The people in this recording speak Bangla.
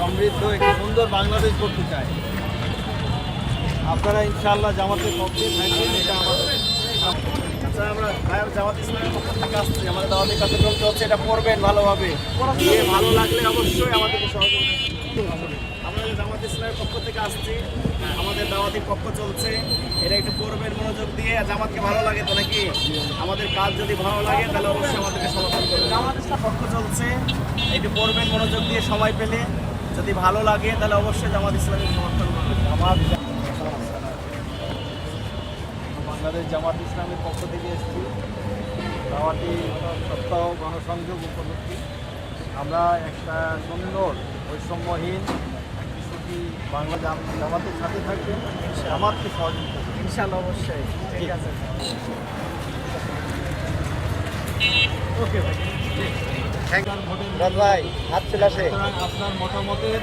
সমৃদ্ধ একটি সুন্দর বাংলাদেশ করতে চাই। আপনারা ইনশাআল্লাহ জামাতের পক্ষে থাকবেন, এটা আমাদের। আচ্ছা, আমরা জামাত ইসলামের পক্ষ থেকে আসছি, আমাদের দাওয়াতের কার্যক্রম চলছে, এটা পড়বেন ভালোভাবে, ভালো লাগলে অবশ্যই আমাদেরকে সহযোগিতা। আমরা জামাত ইসলামের পক্ষ থেকে আসছি, আমাদের দাওয়াতের পক্ষ চলছে, এটা একটু পড়বেন মনোযোগ দিয়ে। জামাতকে ভালো লাগে তো নাকি? আমাদের কাজ যদি ভালো লাগে তাহলে অবশ্যই আমাদেরকে সমর্থন করবেন। জামাত ইসলাম পক্ষ চলছে, একটু পড়বেন মনোযোগ দিয়ে সময় পেলে। যদি ভালো লাগে তাহলে অবশ্যই জামাত ইসলামের সমর্থন করবেন। বাংলাদেশ জামাত ইসলামের পক্ষ থেকে এসেছি, দাওয়াতি সপ্তাহ গণসংযোগ উপলক্ষে আমরা একটা সুন্দর বৈষম্যহীন বিষয়টি বাংলা জামাতের সাথে থাকবে, জামাতকে সহযোগিতা করবে ইনশাআল্লাহ। অবশ্যই ঠিক আছে, ওকে ভাই, থ্যাংক ইউ ভাই। হাত চলে আসে আপনার মতামতের